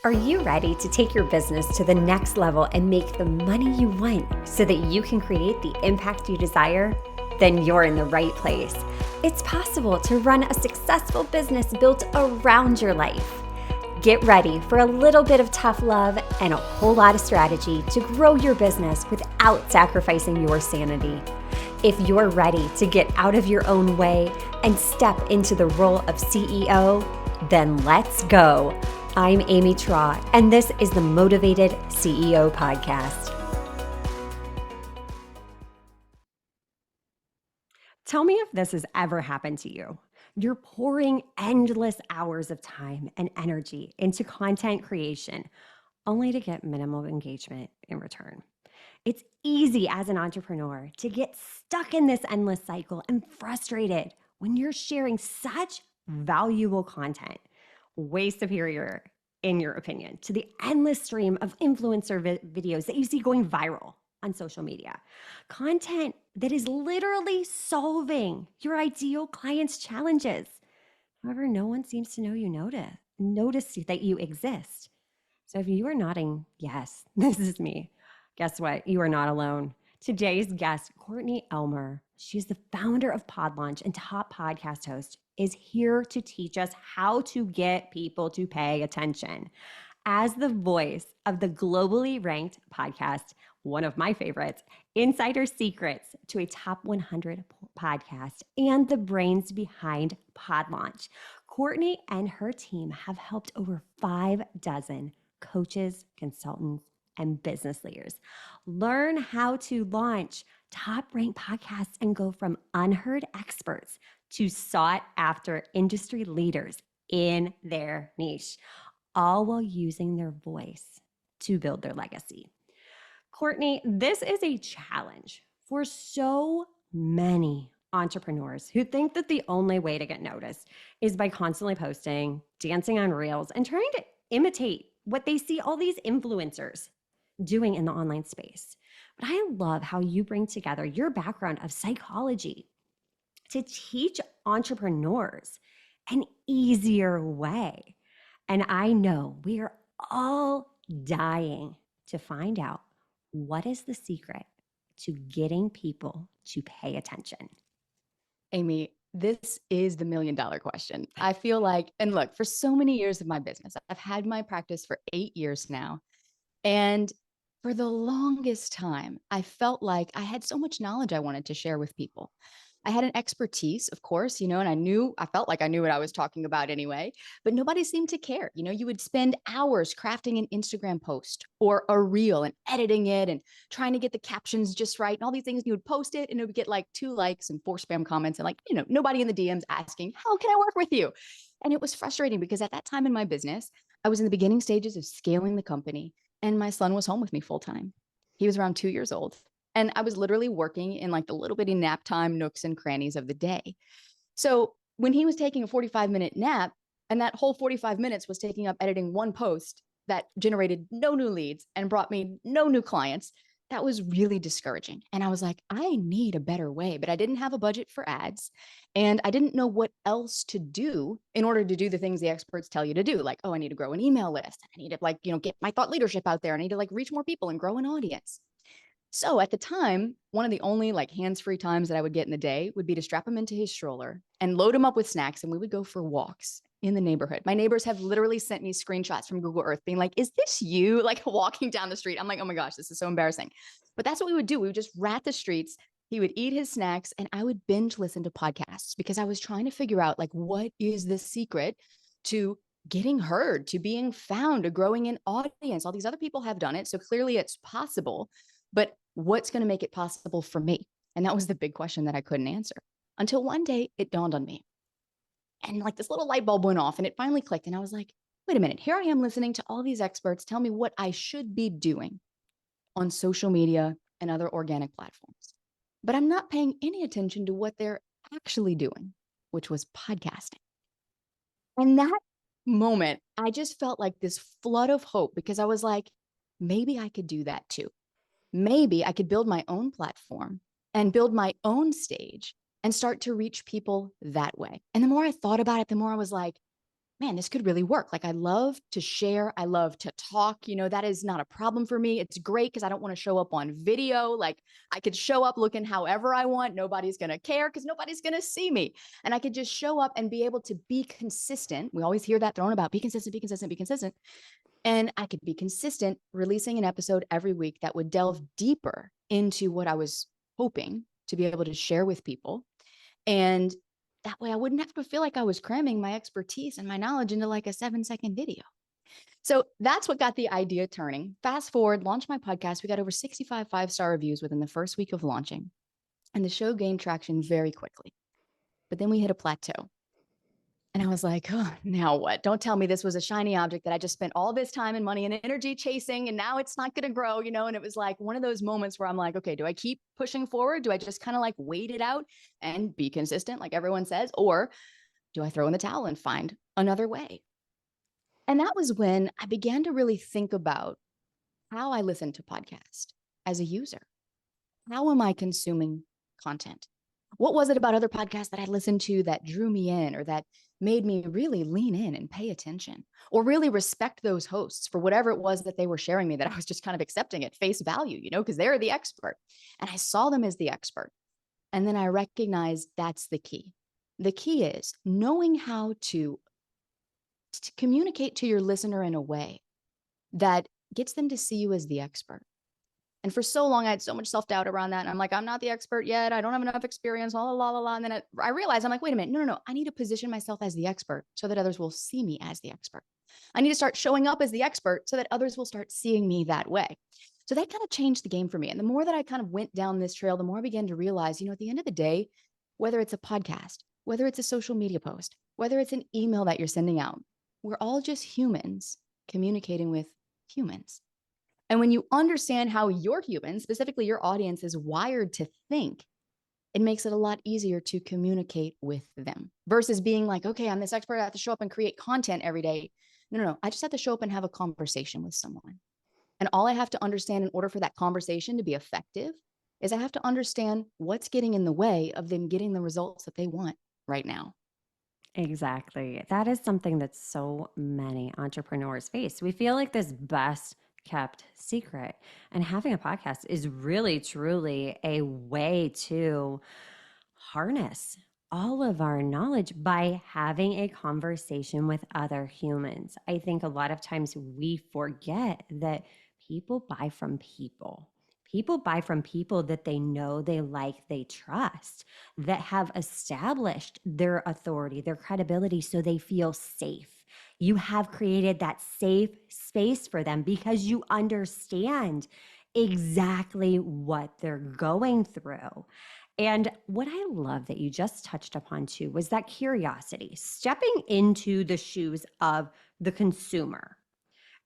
Are you ready to take your business to the next level and make the money you want so that you can create the impact you desire? Then you're in the right place. It's possible to run a successful business built around your life. Get ready for a little bit of tough love and a whole lot of strategy to grow your business without sacrificing your sanity. If you're ready to get out of your own way and step into the role of CEO, then let's go. I'm Amy Traw, and this is the Motivated CEO Podcast. Tell me if this has ever happened to you. You're pouring endless hours of time and energy into content creation, only to get minimal engagement in return. It's easy as an entrepreneur to get stuck in this endless cycle and frustrated when you're sharing such valuable content, way superior, in your opinion, to the endless stream of influencer videos that you see going viral on social media. Content that is literally solving your ideal client's challenges. However, no one seems to know you notice that you exist. So if you are nodding, yes, this is me. Guess what? You are not alone. Today's guest, Courtney Elmer, she's the founder of Pod Launch and top podcast host, is here to teach us how to get people to pay attention. As the voice of the globally ranked podcast, one of my favorites, Insider Secrets to a top 100 podcast, and the brains behind Pod Launch, Courtney and her team have helped over 6 coaches, consultants, and business leaders learn how to launch top-ranked podcasts and go from unheard experts to sought-after industry leaders in their niche, all while using their voice to build their legacy. Courtney, this is a challenge for so many entrepreneurs who think that the only way to get noticed is by constantly posting, dancing on reels, and trying to imitate what they see all these influencers doing in the online space. But I love how you bring together your background of psychology to teach entrepreneurs an easier way. And I know we are all dying to find out what is the secret to getting people to pay attention. Amy, this is the $1,000,000 question. I feel like, and look, for so many years of my business, I've had my practice for 8 years now. And for the longest time, I felt like I had so much knowledge I wanted to share with people. I had an expertise, of course, and I felt like I knew what I was talking about anyway, but nobody seemed to care. You would spend hours crafting an Instagram post or a reel and editing it and trying to get the captions just right and all these things. You would post it and it would get like 2 likes and 4 spam comments and nobody in the DMs asking, how can I work with you? And it was frustrating because at that time in my business, I was in the beginning stages of scaling the company. And my son was home with me full time. He was around 2 years old. And I was literally working in like the little bitty nap time nooks and crannies of the day. So when he was taking a 45-minute nap, and that whole 45 minutes was taking up editing one post that generated no new leads and brought me no new clients, that was really discouraging. And I was like, I need a better way, but I didn't have a budget for ads. And I didn't know what else to do in order to do the things the experts tell you to do. Like, oh, I need to grow an email list. I need to get my thought leadership out there. I need to reach more people and grow an audience. So at the time, one of the only hands-free times that I would get in the day would be to strap him into his stroller and load him up with snacks. And we would go for walks in the neighborhood. My neighbors have literally sent me screenshots from Google Earth being like, is this you walking down the street? I'm like, oh my gosh, this is so embarrassing. But that's what we would do. We would just rat the streets. He would eat his snacks and I would binge listen to podcasts because I was trying to figure out what is the secret to getting heard, to being found, to growing an audience. All these other people have done it. So clearly it's possible, but what's going to make it possible for me? And that was the big question that I couldn't answer until one day it dawned on me. And this little light bulb went off and it finally clicked. And I was like, wait a minute, here I am listening to all these experts tell me what I should be doing on social media and other organic platforms. But I'm not paying any attention to what they're actually doing, which was podcasting. And that moment, I just felt like this flood of hope because I was like, maybe I could do that too. Maybe I could build my own platform and build my own stage and start to reach people that way. And the more I thought about it, the more I was like, man, this could really work. Like I love to share. I love to talk. That is not a problem for me. It's great because I don't want to show up on video. Like I could show up looking however I want. Nobody's going to care because nobody's going to see me. And I could just show up and be able to be consistent. We always hear that thrown about be consistent, be consistent, be consistent. And I could be consistent, releasing an episode every week that would delve deeper into what I was hoping to be able to share with people. And that way I wouldn't have to feel like I was cramming my expertise and my knowledge into like a 7-second video. So that's what got the idea turning. Fast forward, launched my podcast. We got over 65 5-star reviews within the first week of launching. And the show gained traction very quickly. But then we hit a plateau. And I was like, oh, now what? Don't tell me this was a shiny object that I just spent all this time and money and energy chasing, and now it's not going to grow, And it was like one of those moments where I'm like, okay, do I keep pushing forward? Do I just kind of like wait it out and be consistent, like everyone says? Or do I throw in the towel and find another way? And that was when I began to really think about how I listen to podcasts as a user. How am I consuming content? What was it about other podcasts that I listened to that drew me in or that made me really lean in and pay attention or really respect those hosts for whatever it was that they were sharing me that I was just kind of accepting at face value, because they're the expert. And I saw them as the expert. And then I recognized that's the key. The key is knowing how to communicate to your listener in a way that gets them to see you as the expert. And for so long, I had so much self-doubt around that. And I'm like, I'm not the expert yet. I don't have enough experience, la, la, la, la, la. And then I realized, I'm like, wait a minute. No. I need to position myself as the expert so that others will see me as the expert. I need to start showing up as the expert so that others will start seeing me that way. So that kind of changed the game for me. And the more that I kind of went down this trail, the more I began to realize, at the end of the day, whether it's a podcast, whether it's a social media post, whether it's an email that you're sending out, we're all just humans communicating with humans. And when you understand how your human, specifically your audience, is wired to think, it makes it a lot easier to communicate with them versus being like, okay, I'm this expert. I have to show up and create content every day. No. I just have to show up and have a conversation with someone. And all I have to understand in order for that conversation to be effective is I have to understand what's getting in the way of them getting the results that they want right now. Exactly. That is something that so many entrepreneurs face. We feel like this best kept secret. And having a podcast is really, truly a way to harness all of our knowledge by having a conversation with other humans. I think a lot of times we forget that people buy from people. People buy from people that they know, they like, they trust, that have established their authority, their credibility, so they feel safe. You have created that safe space for them because you understand exactly what they're going through. And what I love that you just touched upon too was that curiosity, stepping into the shoes of the consumer.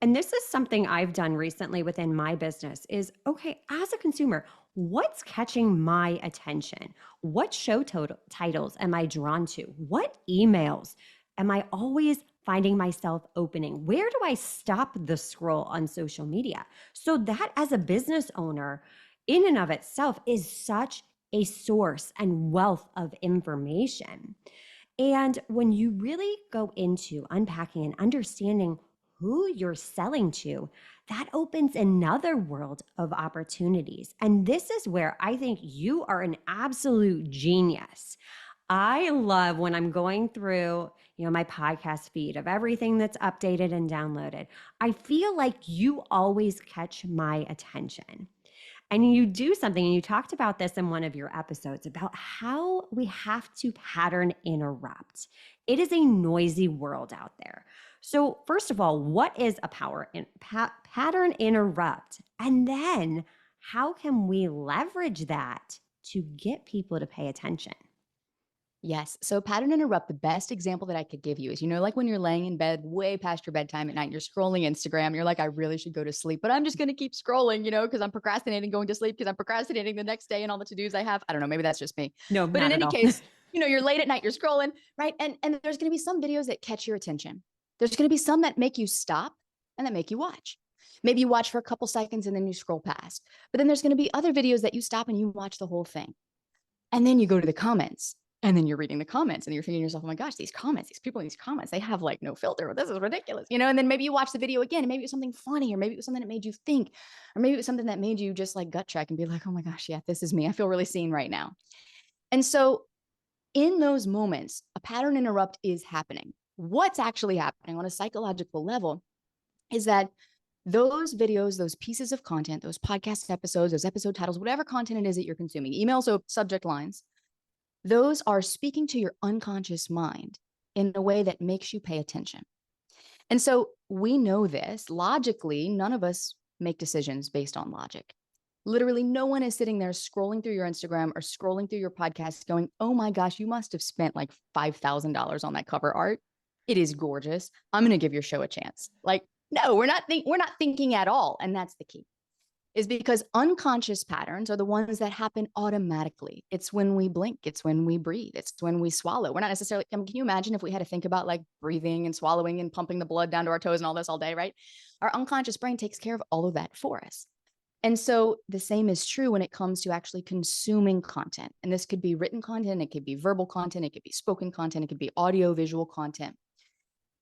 And this is something I've done recently within my business is, okay, as a consumer, what's catching my attention? What show titles am I drawn to? What emails am I always finding myself opening? Where do I stop the scroll on social media? So that as a business owner, in and of itself is such a source and wealth of information. And when you really go into unpacking and understanding who you're selling to, that opens another world of opportunities. And this is where I think you are an absolute genius. I love when I'm going through, my podcast feed of everything that's updated and downloaded. I feel like you always catch my attention. And you do something, and you talked about this in one of your episodes about how we have to pattern interrupt. It is a noisy world out there. So first of all, what is a pattern interrupt? And then how can we leverage that to get people to pay attention? Yes. So pattern interrupt, the best example that I could give you is, like when you're laying in bed way past your bedtime at night, you're scrolling Instagram, you're like, I really should go to sleep, but I'm just going to keep scrolling, because I'm procrastinating going to sleep because I'm procrastinating the next day and all the to-dos I have. I don't know, maybe that's just me. No, But in not at any all. case, you're late at night, you're scrolling, right? And there's going to be some videos that catch your attention. There's going to be some that make you stop and that make you watch. Maybe you watch for a couple seconds and then you scroll past. But then there's going to be other videos that you stop and you watch the whole thing. And then you go to the comments. And then you're reading the comments and you're thinking to yourself, oh my gosh, these comments, these people in these comments, they have like no filter. This is ridiculous, you know? And then maybe you watch the video again and maybe it was something funny, or maybe it was something that made you think, or maybe it was something that made you just like gut check and be like, oh my gosh, yeah, this is me. I feel really seen right now. And so in those moments, a pattern interrupt is happening. What's actually happening on a psychological level is that those videos, those pieces of content, those podcast episodes, those episode titles, whatever content it is that you're consuming, emails, so subject lines, those are speaking to your unconscious mind in a way that makes you pay attention. And so we know this logically. None of us make decisions based on logic. Literally, no one is sitting there scrolling through your Instagram or scrolling through your podcast going, oh my gosh, you must have spent like $5,000 on that cover art. It is gorgeous. I'm going to give your show a chance. Like, no, we're not thinking at all. And that's the key, is because unconscious patterns are the ones that happen automatically. It's when we blink, it's when we breathe, it's when we swallow. We're not necessarily, I mean, can you imagine if we had to think about like breathing and swallowing and pumping the blood down to our toes and all this all day, right? Our unconscious brain takes care of all of that for us. And so the same is true when it comes to actually consuming content. And this could be written content, it could be verbal content, it could be spoken content, it could be audio visual content.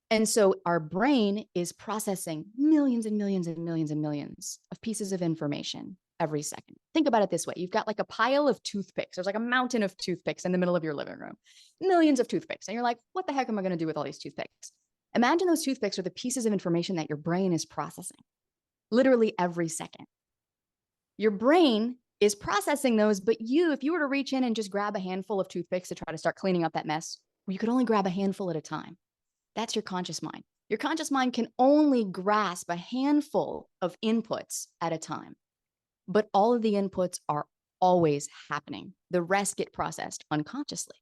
And so our brain is processing millions and millions and millions and millions of pieces of information every second. Think about it this way. You've got like a pile of toothpicks. There's like a mountain of toothpicks in the middle of your living room, millions of toothpicks. And you're like, what the heck am I going to do with all these toothpicks? Imagine those toothpicks are the pieces of information that your brain is processing literally every second. Your brain is processing those, but if you were to reach in and just grab a handful of toothpicks to try to start cleaning up that mess, you could only grab a handful at a time. That's your conscious mind. Your conscious mind can only grasp a handful of inputs at a time, but all of the inputs are always happening. The rest get processed unconsciously.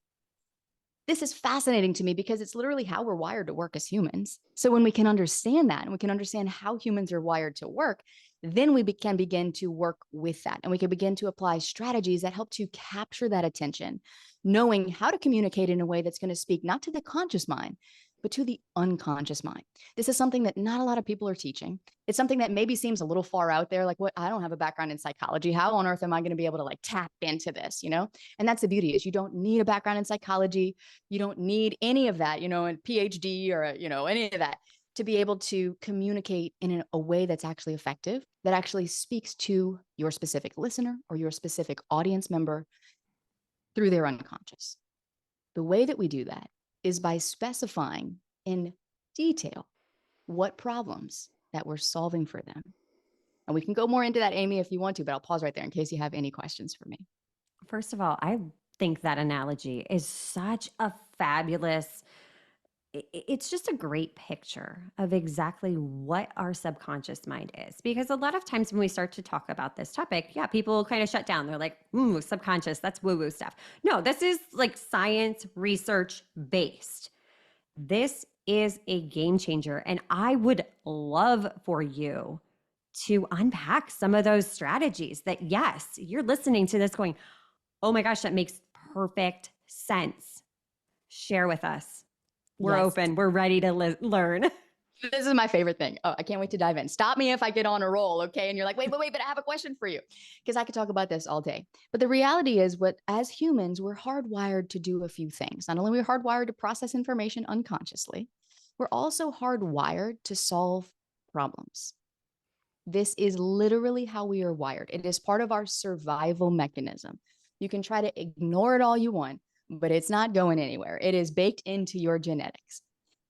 This is fascinating to me because it's literally how we're wired to work as humans. So when we can understand that and we can understand how humans are wired to work, then we can begin to work with that. And we can begin to apply strategies that help to capture that attention, knowing how to communicate in a way that's going to speak not to the conscious mind, but to the unconscious mind. This is something that not a lot of people are teaching. It's something that maybe seems a little far out there. Like, what? I don't have a background in psychology. How on earth am I going to be able to like tap into this, you know? And that's the beauty, is you don't need a background in psychology. You don't need any of that, you know, a PhD or, you know, any of that to be able to communicate in a way that's actually effective, that actually speaks to your specific listener or your specific audience member through their unconscious. The way that we do that is by specifying in detail what problems that we're solving for them. And we can go more into that, Amy, if you want to, but I'll pause right there in case you have any questions for me. First of all, I think that analogy is such a fabulous, it's just a great picture of exactly what our subconscious mind is. Because a lot of times when we start to talk about this topic, yeah, people kind of shut down. They're like, ooh, subconscious, that's woo-woo stuff. No, this is like science, research based. This is a game changer. And I would love for you to unpack some of those strategies that, yes, you're listening to this going, oh my gosh, that makes perfect sense. Share with us. We're open. We're ready to learn. This is my favorite thing. Oh, I can't wait to dive in. Stop me if I get on a roll, okay? And you're like, wait, but I have a question for you, because I could talk about this all day. But the reality is, as humans, we're hardwired to do a few things. Not only are we hardwired to process information unconsciously, we're also hardwired to solve problems. This is literally how we are wired. It is part of our survival mechanism. You can try to ignore it all you want, but it's not going anywhere. It is baked into your genetics.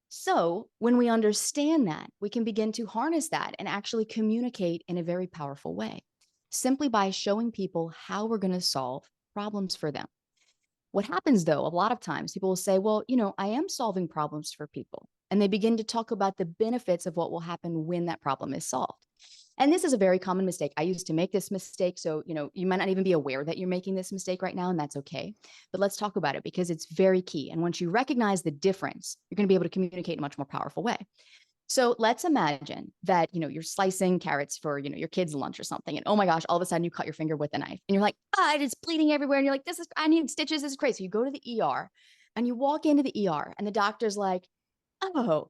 So when we understand that, we can begin to harness that and actually communicate in a very powerful way, simply by showing people how we're going to solve problems for them. What happens, though, a lot of times people will say, well, you know, I am solving problems for people. And they begin to talk about the benefits of what will happen when that problem is solved. And this is a very common mistake. I used to make this mistake. So, you know, you might not even be aware that you're making this mistake right now, and that's okay. But let's talk about it because it's very key. And once you recognize the difference, you're going to be able to communicate in a much more powerful way. So let's imagine that, you know, you're slicing carrots for, you know, your kid's lunch or something. And oh my gosh, all of a sudden you cut your finger with a knife and you're like, it's bleeding everywhere. And you're like, I need stitches. This is crazy. So you go to the ER and you walk into the ER and the doctor's like, oh,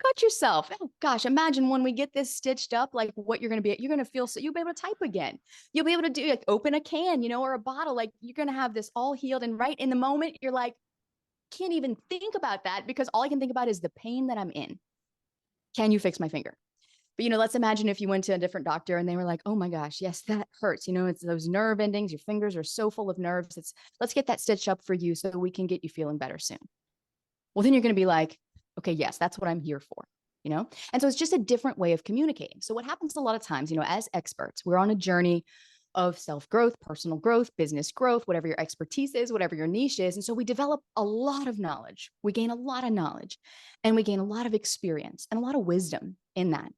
cut yourself. Oh gosh, imagine when we get this stitched up, like what you're going to feel. So you'll be able to type again. You'll be able to do like open a can, or a bottle. Like you're going to have this all healed. And right in the moment, you're like, can't even think about that because all I can think about is the pain that I'm in. Can you fix my finger? But, let's imagine if you went to a different doctor and they were like, oh my gosh, yes, that hurts. It's those nerve endings. Your fingers are so full of nerves. Let's get that stitched up for you so we can get you feeling better soon. Well, then you're going to be like, okay, yes, that's what I'm here for. And so it's just a different way of communicating. So what happens a lot of times, as experts, we're on a journey of self-growth, personal growth, business growth, whatever your expertise is, whatever your niche is. And so we develop a lot of knowledge. We gain a lot of knowledge and we gain a lot of experience and a lot of wisdom in that.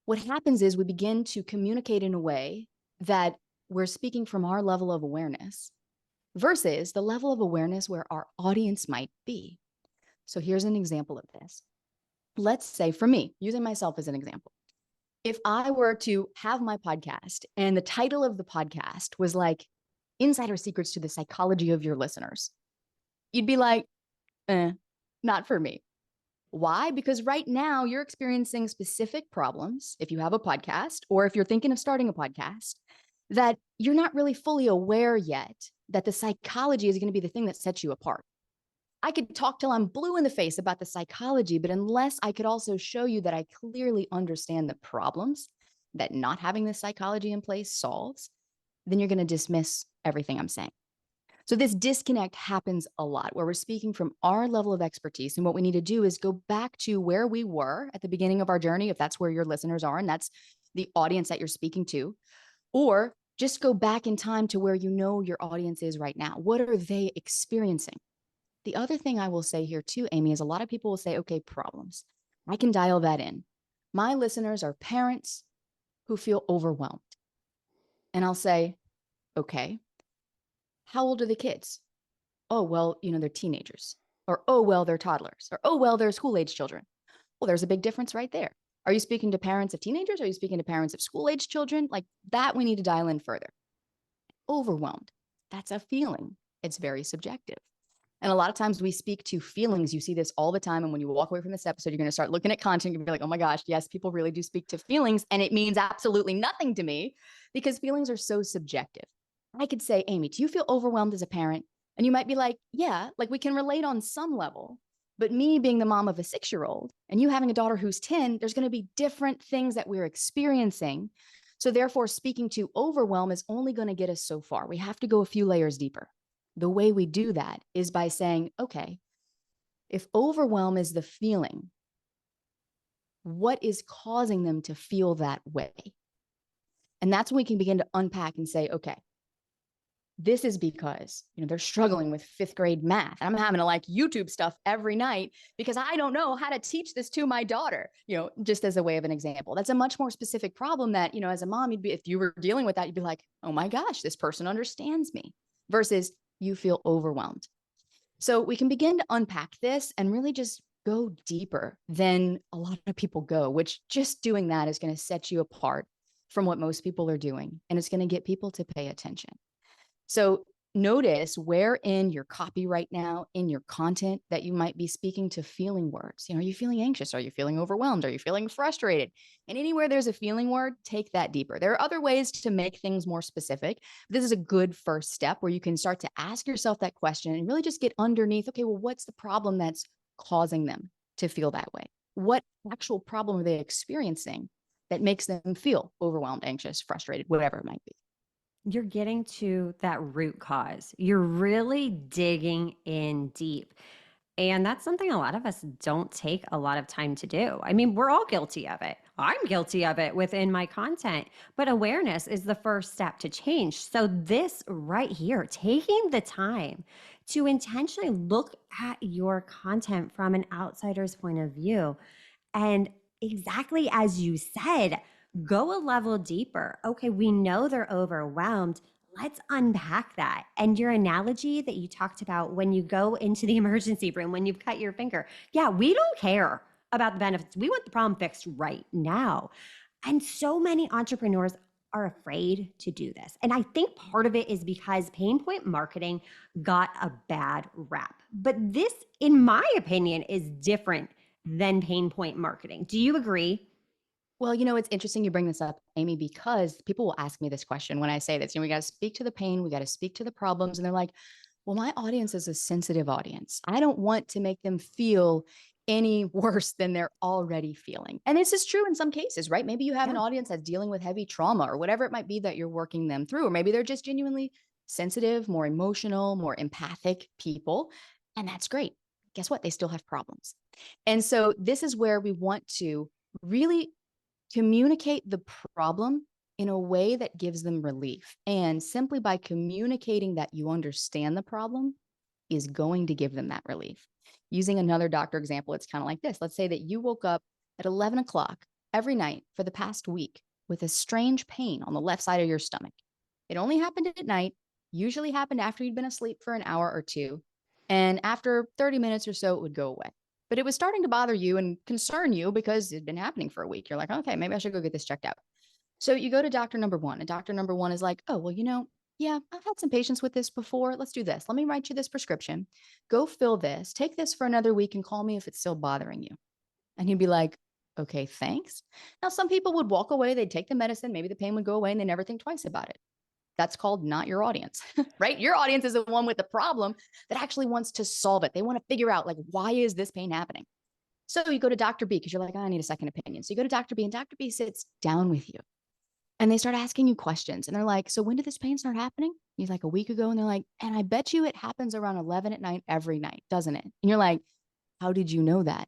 What happens is we begin to communicate in a way that we're speaking from our level of awareness versus the level of awareness where our audience might be. So here's an example of this. Let's say for me, using myself as an example, if I were to have my podcast and the title of the podcast was like Insider Secrets to the Psychology of Your Listeners, you'd be like, not for me. Why? Because right now you're experiencing specific problems, if you have a podcast, or if you're thinking of starting a podcast, that you're not really fully aware yet that the psychology is going to be the thing that sets you apart. I could talk till I'm blue in the face about the psychology, but unless I could also show you that I clearly understand the problems that not having this psychology in place solves, then you're going to dismiss everything I'm saying. So this disconnect happens a lot where we're speaking from our level of expertise. And what we need to do is go back to where we were at the beginning of our journey, if that's where your listeners are, and that's the audience that you're speaking to, or just go back in time to where your audience is right now. What are they experiencing? The other thing I will say here too, Amy, is a lot of people will say, okay, problems. I can dial that in. My listeners are parents who feel overwhelmed. And I'll say, okay, how old are the kids? Oh, well, they're teenagers. Or, oh, well, they're toddlers. Or, oh, well, they're school-age children. Well, there's a big difference right there. Are you speaking to parents of teenagers? Are you speaking to parents of school-age children? Like that, we need to dial in further. Overwhelmed. That's a feeling. It's very subjective. And a lot of times we speak to feelings. You see this all the time. And when you walk away from this episode, you're going to start looking at content and be like, oh my gosh, yes, people really do speak to feelings. And it means absolutely nothing to me because feelings are so subjective. I could say, Amy, do you feel overwhelmed as a parent? And you might be like, yeah, like we can relate on some level. But me being the mom of a 6-year-old and you having a daughter who's 10, there's going to be different things that we're experiencing. So therefore, speaking to overwhelm is only going to get us so far. We have to go a few layers deeper. The way we do that is by saying, okay, if overwhelm is the feeling, what is causing them to feel that way? And that's when we can begin to unpack and say, okay, this is because, they're struggling with 5th grade math. I'm having to like YouTube stuff every night because I don't know how to teach this to my daughter, just as a way of an example. That's a much more specific problem that, as a mom, if you were dealing with that, you'd be like, oh my gosh, this person understands me versus you feel overwhelmed. So we can begin to unpack this and really just go deeper than a lot of people go, which just doing that is going to set you apart from what most people are doing. And it's going to get people to pay attention. So notice where in your copy right now, in your content, that you might be speaking to feeling words. Are you feeling anxious? Are you feeling overwhelmed? Are you feeling frustrated? And anywhere there's a feeling word, take that deeper. There are other ways to make things more specific. This is a good first step where you can start to ask yourself that question and really just get underneath, okay, well, what's the problem that's causing them to feel that way? What actual problem are they experiencing that makes them feel overwhelmed, anxious, frustrated, whatever it might be? You're getting to that root cause. You're really digging in deep. And that's something a lot of us don't take a lot of time to do. I mean, we're all guilty of it. I'm guilty of it within my content, but awareness is the first step to change. So, this right here, taking the time to intentionally look at your content from an outsider's point of view, and exactly as you said, go a level deeper. Okay, we know they're overwhelmed. Let's unpack that. And your analogy that you talked about when you go into the emergency room, when you've cut your finger, yeah, we don't care about the benefits. We want the problem fixed right now. And so many entrepreneurs are afraid to do this. And I think part of it is because pain point marketing got a bad rap. But this, in my opinion, is different than pain point marketing. Do you agree? Well, it's interesting you bring this up, Amy, because people will ask me this question when I say this. We got to speak to the pain, we got to speak to the problems. And they're like, well, my audience is a sensitive audience. I don't want to make them feel any worse than they're already feeling. And this is true in some cases, right? Maybe you have an Yeah. audience that's dealing with heavy trauma or whatever it might be that you're working them through. Or maybe they're just genuinely sensitive, more emotional, more empathic people. And that's great. Guess what? They still have problems. And so this is where we want to really communicate the problem in a way that gives them relief. And simply by communicating that you understand the problem is going to give them that relief. Using another doctor example, it's kind of like this. Let's say that you woke up at 11 o'clock every night for the past week with a strange pain on the left side of your stomach. It only happened at night, usually happened after you'd been asleep for an hour or two. And after 30 minutes or so, it would go away. But it was starting to bother you and concern you because it'd been happening for a week. You're like, okay, maybe I should go get this checked out. So you go to doctor number one, and doctor number one is like, oh, well, yeah, I've had some patients with this before. Let's do this. Let me write you this prescription. Go fill this, take this for another week and call me if it's still bothering you. And he'd be like, okay, thanks. Now, some people would walk away, they'd take the medicine, maybe the pain would go away and they never think twice about it. That's called not your audience, right? Your audience is the one with the problem that actually wants to solve it. They want to figure out, like, why is this pain happening? So you go to Dr. B because you're like, I need a second opinion. So you go to Dr. B and Dr. B sits down with you and they start asking you questions. And they're like, so when did this pain start happening? He's like, a week ago. And they're like, and I bet you it happens around 11 at night every night, doesn't it? And you're like, how did you know that?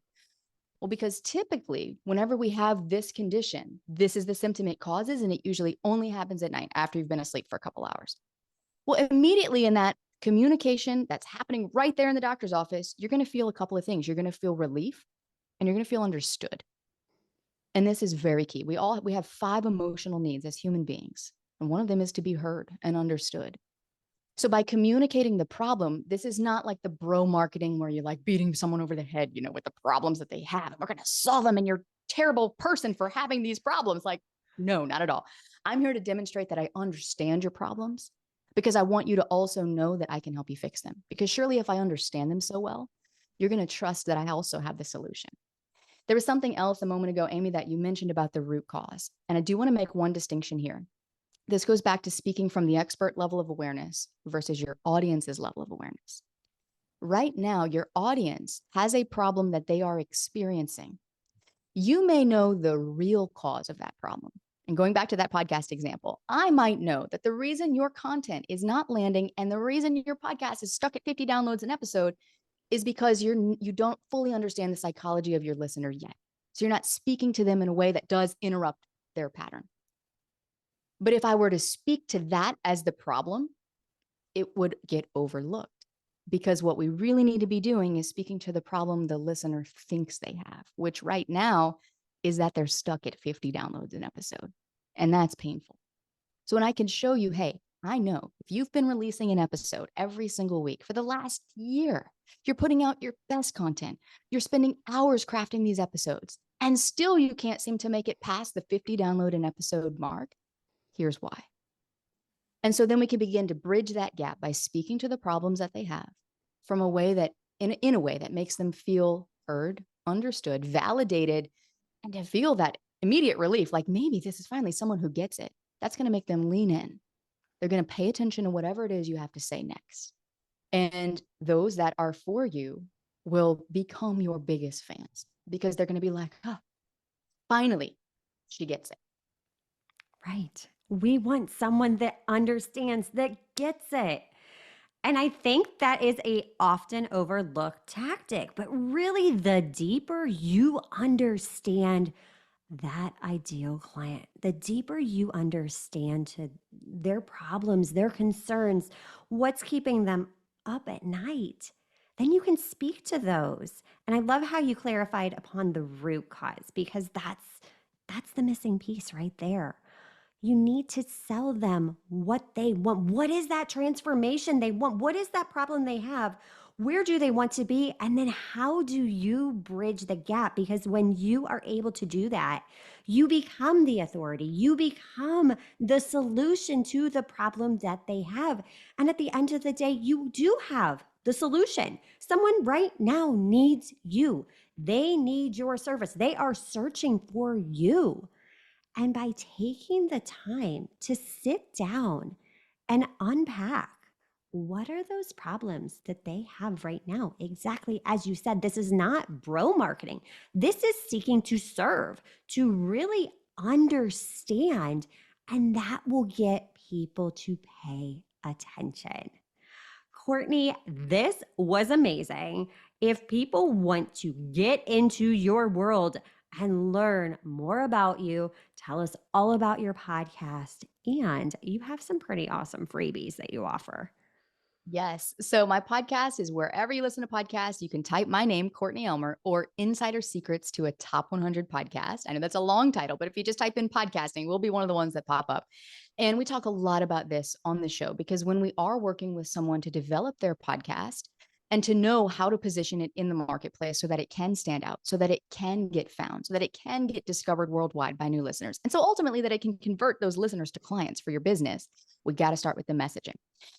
Well, because typically, whenever we have this condition, this is the symptom it causes, and it usually only happens at night after you've been asleep for a couple hours. Well, immediately in that communication that's happening right there in the doctor's office, you're going to feel a couple of things. You're going to feel relief and you're going to feel understood. And this is very key. We have 5 emotional needs as human beings, and one of them is to be heard and understood. So by communicating the problem, this is not like the bro marketing where you're like beating someone over the head, with the problems that they have. And we're going to solve them and you're a terrible person for having these problems. Like, no, not at all. I'm here to demonstrate that I understand your problems because I want you to also know that I can help you fix them. Because surely if I understand them so well, you're going to trust that I also have the solution. There was something else a moment ago, Amy, that you mentioned about the root cause. And I do want to make one distinction here. This goes back to speaking from the expert level of awareness versus your audience's level of awareness. Right now, your audience has a problem that they are experiencing. You may know the real cause of that problem. And going back to that podcast example, I might know that the reason your content is not landing and the reason your podcast is stuck at 50 downloads an episode is because you don't fully understand the psychology of your listener yet. So you're not speaking to them in a way that does interrupt their pattern. But if I were to speak to that as the problem, it would get overlooked because what we really need to be doing is speaking to the problem the listener thinks they have, which right now is that they're stuck at 50 downloads an episode. And that's painful. So when I can show you, hey, I know if you've been releasing an episode every single week for the last year, you're putting out your best content, you're spending hours crafting these episodes, and still you can't seem to make it past the 50 download an episode mark. Here's why. And so then we can begin to bridge that gap by speaking to the problems that they have from a way that, in a way that makes them feel heard, understood, validated, and to feel that immediate relief, like maybe this is finally someone who gets it. That's going to make them lean in. They're going to pay attention to whatever it is you have to say next. And those that are for you will become your biggest fans because they're going to be like, oh, finally, she gets it. Right. We want someone that understands, that gets it. And I think that is a often overlooked tactic, but really the deeper you understand that ideal client, the deeper you understand to their problems, their concerns, what's keeping them up at night, then you can speak to those. And I love how you clarified upon the root cause because that's the missing piece right there. You need to sell them what they want. What is that transformation they want? What is that problem they have? Where do they want to be? And then how do you bridge the gap? Because when you are able to do that, you become the authority. You become the solution to the problem that they have. And at the end of the day, you do have the solution. Someone right now needs you. They need your service. They are searching for you. And by taking the time to sit down and unpack, what are those problems that they have right now? Exactly as you said, this is not bro marketing. This is seeking to serve, to really understand, and that will get people to pay attention. Courtney, this was amazing. If people want to get into your world and learn more about you, tell us all about your podcast. And you have some pretty awesome freebies that you offer. Yes. So my podcast is wherever you listen to podcasts. You can type my name, Courtney Elmer, or Insider Secrets to a Top 100 Podcast. I know that's a long title, but if you just type in podcasting, we'll be one of the ones that pop up. And we talk a lot about this on the show because when we are working with someone to develop their podcast and to know how to position it in the marketplace so that it can stand out, so that it can get found, so that it can get discovered worldwide by new listeners, and so ultimately that it can convert those listeners to clients for your business, we got to start with the messaging.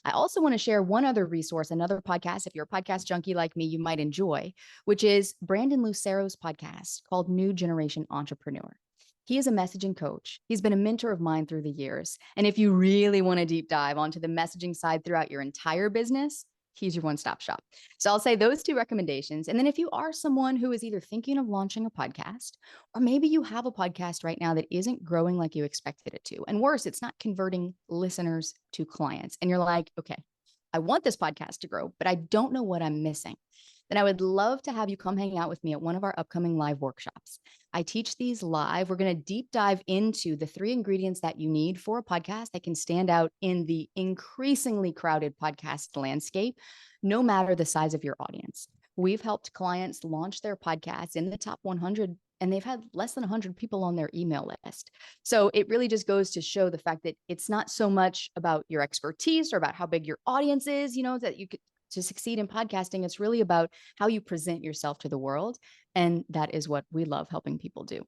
I also want to share one other resource, another podcast, if you're a podcast junkie like me, you might enjoy, which is Brandon Lucero's podcast called New Generation Entrepreneur. He is a messaging coach. He's been a mentor of mine through the years. And if you really want to deep dive onto the messaging side throughout your entire business, he's your one-stop shop. So I'll say those two recommendations. And then if you are someone who is either thinking of launching a podcast, or maybe you have a podcast right now that isn't growing like you expected it to, and worse, it's not converting listeners to clients, and you're like, okay, I want this podcast to grow, but I don't know what I'm missing, then I would love to have you come hang out with me at one of our upcoming live workshops. I teach these live. We're going to deep dive into the 3 ingredients that you need for a podcast that can stand out in the increasingly crowded podcast landscape, no matter the size of your audience. We've helped clients launch their podcasts in the top 100, and they've had less than 100 people on their email list. So it really just goes to show the fact that it's not so much about your expertise or about how big your audience is, that you could to succeed in podcasting. It's really about how you present yourself to the world. And that is what we love helping people do.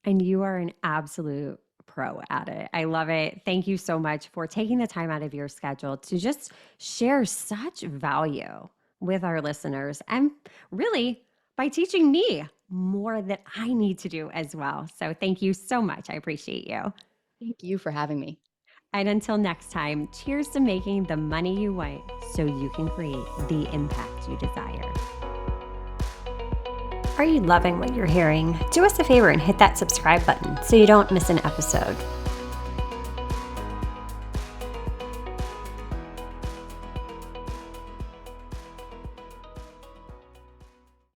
And you are an absolute pro at it. I love it. Thank you so much for taking the time out of your schedule to just share such value with our listeners and really by teaching me more that I need to do as well. So thank you so much. I appreciate you. Thank you for having me. And until next time, cheers to making the money you want so you can create the impact you desire. Are you loving what you're hearing? Do us a favor and hit that subscribe button so you don't miss an episode.